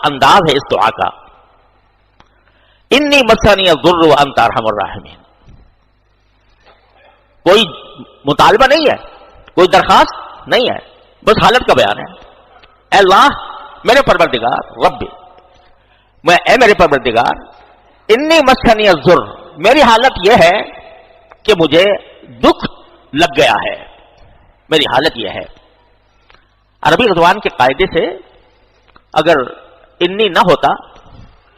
انداز ہے اس دعا کا، انی مسنی الضر وانت ارحم الراحمین. کوئی مطالبہ نہیں ہے، کوئی درخواست نہیں ہے، بس حالت کا بیان ہے. اے اللہ میرے پروردگار، رب اے میرے پروردگار، انی مسنی الضر، میری حالت یہ ہے کہ مجھے دکھ لگ گیا ہے، میری حالت یہ ہے. عربی زبان کے قاعدے سے اگر انی نہ ہوتا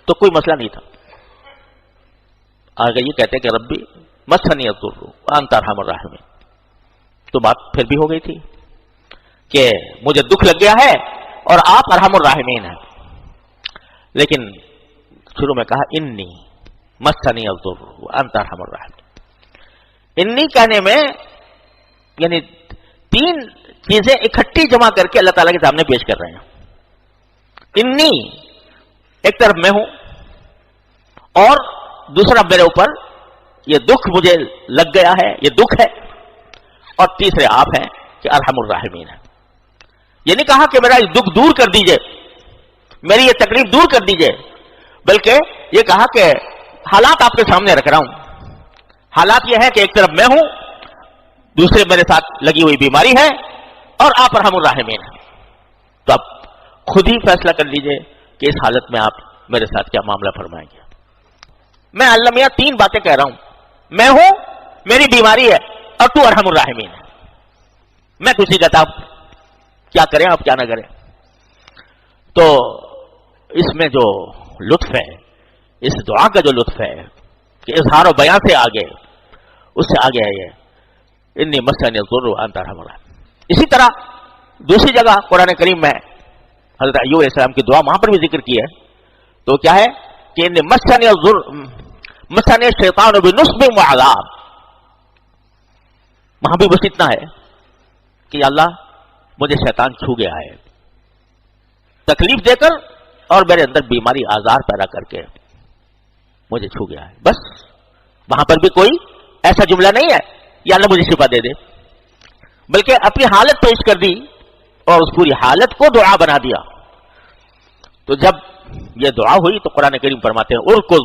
تو کوئی مسئلہ نہیں تھا. اگر یہ کہتے کہ ربی مسنی الضر وانت ارحم الراحمین تو بات پھر بھی ہو گئی تھی کہ مجھے دکھ لگ گیا ہے اور آپ ارحم الراحمین ہیں. لیکن شروع میں کہا انی مسنی الضر وانت ارحم الراحمین. انی کہنے میں یعنی تین چیزیں اکٹھی جمع کر کے اللہ تعالیٰ کے سامنے پیش کر رہے ہیں. انی ایک طرف میں ہوں، اور دوسرا میرے اوپر یہ دکھ مجھے لگ گیا ہے، یہ دکھ ہے، اور تیسرے آپ ہیں کہ ارحم الراحمین ہے. یہ نہیں کہا کہ میرا یہ دکھ دور کر دیجئے، میری یہ تکلیف دور کر دیجئے، بلکہ یہ کہا کہ حالات آپ کے سامنے رکھ رہا ہوں. حالات یہ ہے کہ ایک طرف میں ہوں، دوسرے میرے ساتھ لگی ہوئی بیماری ہے، اور آپ ارحم الراحمین ہیں. تو آپ خود ہی فیصلہ کر لیجئے کہ اس حالت میں آپ میرے ساتھ کیا معاملہ فرمائیں گے. میں اللہ میاں تین باتیں کہہ رہا ہوں، میں ہوں، میری بیماری ہے، اور تو ارحم الراحمین ہے. میں کسی کہتا کیا کریں آپ کیا نہ کریں. تو اس میں جو لطف ہے، اس دعا کا جو لطف ہے کہ اظہار و بیان سے آگے، اس سے آگے ہے یہ انی مسنی الضر وانت ارحم الراحمین. اسی طرح دوسری جگہ قرآن کریم میں حضرت ایوب علیہ السلام کی دعا وہاں پر بھی ذکر کی ہے. تو کیا ہے کہ انی مسنی الضر مسنی الشیطان بنصب وعذاب. وہاں بھی بس اتنا ہے کہ یا اللہ مجھے شیطان چھو گیا ہے، تکلیف دے کر اور میرے اندر بیماری آزار پیدا کر کے مجھے چھو گیا ہے. بس وہاں پر بھی کوئی ایسا جملہ نہیں ہے یا اللہ مجھے شفا دے دے، بلکہ اپنی حالت پیش کر دی اور اس پوری حالت کو دعا بنا دیا. تو جب یہ دعا ہوئی تو قرآن کریم فرماتے ہیں ارکض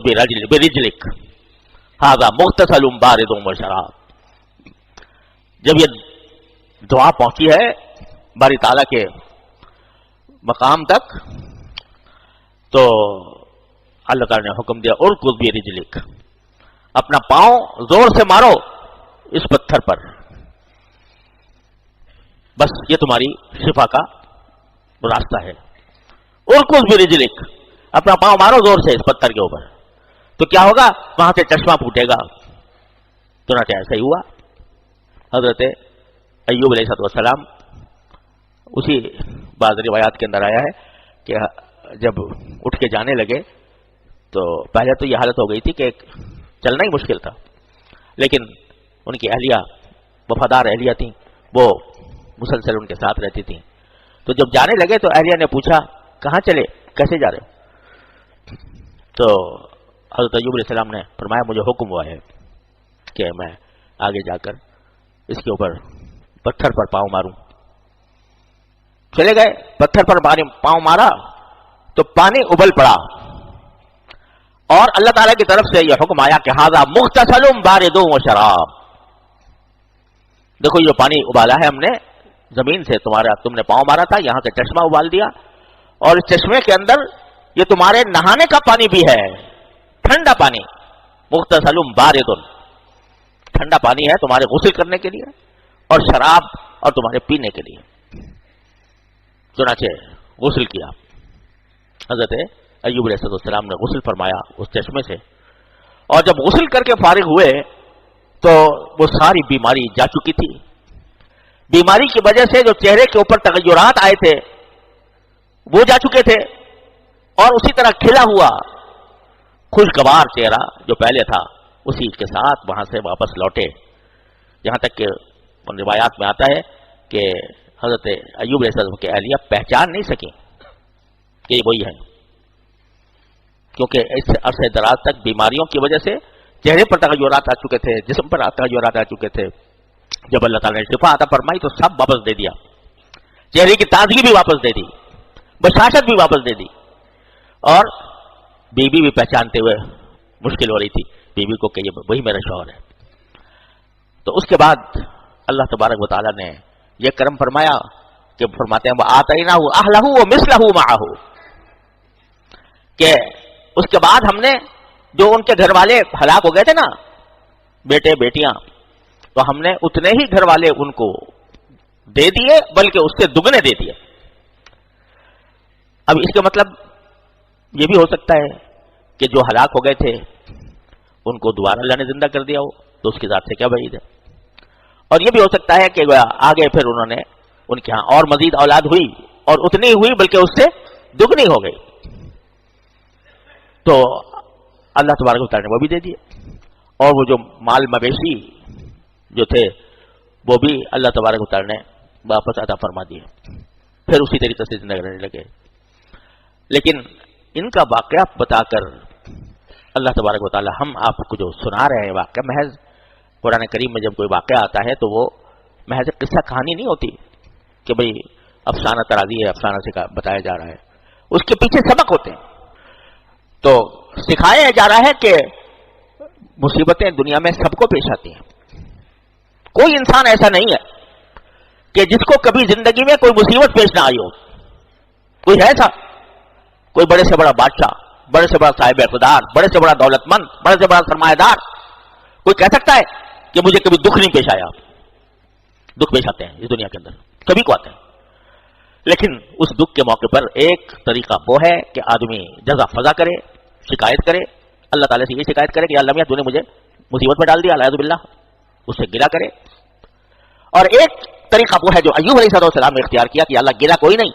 برجلک ھذا مغتسل بارد وشراب. جب یہ دعا پہنچی ہے باری تعالیٰ کے مقام تک تو اللہ تعالیٰ نے حکم دیا ارکض برجلک، اپنا پاؤں زور سے مارو اس پتھر پر، بس یہ تمہاری شفا کا راستہ ہے. ارکض برجلک، اپنا پاؤں مارو زور سے اس پتھر کے اوپر، تو کیا ہوگا؟ وہاں سے چشمہ پھوٹے گا. تو نہ ایسا ہی ہوا. حضرت ایوب علیہ السلام، اسی بعض روایات کے اندر آیا ہے کہ جب اٹھ کے جانے لگے تو پہلے تو یہ حالت ہو گئی تھی کہ چلنا ہی مشکل تھا، لیکن ان کی اہلیہ وفادار اہلیہ تھیں، وہ مسلسل ان کے ساتھ رہتی تھیں. تو جب جانے لگے تو اہلیہ نے پوچھا کہاں چلے، کیسے جا رہے ہو؟ تو حضرت ایوب علیہ السلام نے فرمایا مجھے حکم ہوا ہے کہ میں آگے جا کر اس کے اوپر پتھر پر پاؤں ماروں. چلے گئے، پتھر پر پاؤں مارا تو پانی ابل پڑا، اور اللہ تعالیٰ کی طرف سے یہ حکم آیا کہ ھذا مغتسل بارد وشراب. دیکھو یہ جو پانی ابالا ہے ہم نے زمین سے، تم نے پاؤں مارا تھا، یہاں سے چشمہ ابال دیا، اور اس چشمے کے اندر یہ تمہارے نہانے کا پانی بھی ہے، ٹھنڈا پانی. مغتسل بارد، ٹھنڈا پانی ہے تمہارے غسل کرنے کے لیے، اور شراب اور تمہارے پینے کے لیے. چنانچہ غسل کیا. حضرت ایوب علیہ السلام نے غسل فرمایا اس چشمے سے، اور جب غسل کر کے فارغ ہوئے تو وہ ساری بیماری جا چکی تھی. بیماری کی وجہ سے جو چہرے کے اوپر تغیرات آئے تھے وہ جا چکے تھے، اور اسی طرح کھلا ہوا خوشگوار چہرہ جو پہلے تھا اسی کے ساتھ وہاں سے واپس لوٹے. یہاں تک کہ ان روایات میں آتا ہے کہ حضرت ایوب علیہ السلام کی اہلیہ پہچان نہیں سکیں کہ یہ وہی ہے، کیونکہ اس عرصے دراز تک بیماریوں کی وجہ سے چہرے پر تغیرات آ چکے تھے، جسم پر تغیرات آ چکے تھے. جب اللہ تعالیٰ نے شفا عطا فرمائی تو سب واپس دے دیا، چہرے کی تازگی بھی واپس دے دی، بشاشت بھی واپس دے دی. اور بیوی بھی پہچانتے ہوئے مشکل ہو رہی تھی بیوی کو کہ یہ وہی میرا شوہر ہے. تو اس کے بعد اللہ تبارک و تعالیٰ نے یہ کرم فرمایا کہ فرماتے ہیں وہ آتیناہ اہلہ ومثلہ معہ، کہ اس کے بعد ہم نے جو ان کے گھر والے ہلاک ہو گئے تھے نا، بیٹے بیٹیاں، تو ہم نے اتنے ہی گھر والے ان کو دے دیے، بلکہ اس سے دگنے دے دیے. اب اس کا مطلب یہ بھی ہو سکتا ہے کہ جو ہلاک ہو گئے تھے ان کو دوبارہ اللہ نے زندہ کر دیا ہو، تو اس کی ذات سے کیا بعید ہے. اور یہ بھی ہو سکتا ہے کہ آگے پھر انہوں نے ان کے ہاں اور مزید اولاد ہوئی اور اتنی ہوئی بلکہ اس سے دگنی ہو گئی، تو اللہ تبارک و تعالیٰ نے وہ بھی دے دیے. اور وہ جو مال مویشی جو تھے وہ بھی اللہ تبارک و تعالیٰ نے واپس عطا فرما دیے، پھر اسی طریقے سے زندگی رہنے لگے. لیکن ان کا واقعہ بتا کر اللہ تبارک و تعالیٰ ہم آپ کو جو سنا رہے ہیں واقعہ، محض قرآن کریم میں جب کوئی واقعہ آتا ہے تو وہ محض قصہ کہانی نہیں ہوتی کہ بھئی افسانہ ترازی ہے، افسانہ سے بتایا جا رہا ہے، اس کے پیچھے سبق ہوتے ہیں. تو سکھایا جا رہا ہے کہ مصیبتیں دنیا میں سب کو پیش آتی ہیں. کوئی انسان ایسا نہیں ہے کہ جس کو کبھی زندگی میں کوئی مصیبت پیش نہ آئی ہو. کوئی ہے ایسا؟ کوئی بڑے سے بڑا بادشاہ، بڑے سے بڑا صاحب اقتدار، بڑے سے بڑا دولت مند، بڑے سے بڑا سرمایہ دار، کوئی کہہ سکتا ہے کہ مجھے کبھی دکھ نہیں پیش آیا؟ دکھ پیش آتے ہیں اس دنیا کے اندر، کبھی کو آتے ہیں. لیکن اس دکھ کے موقع پر ایک طریقہ وہ ہے کہ آدمی جزا فضا کرے، شکایت کرے، اللہ تعالیٰ سے یہ شکایت کرے کہ یا اللہ میاں تو نے مجھے مصیبت میں ڈال دیا، اعوذ باللہ، اس سے گلہ کرے. اور ایک طریقہ وہ ہے جو ایوب علیہ السلام نے اختیار کیا کہ یا اللہ گلہ کوئی نہیں،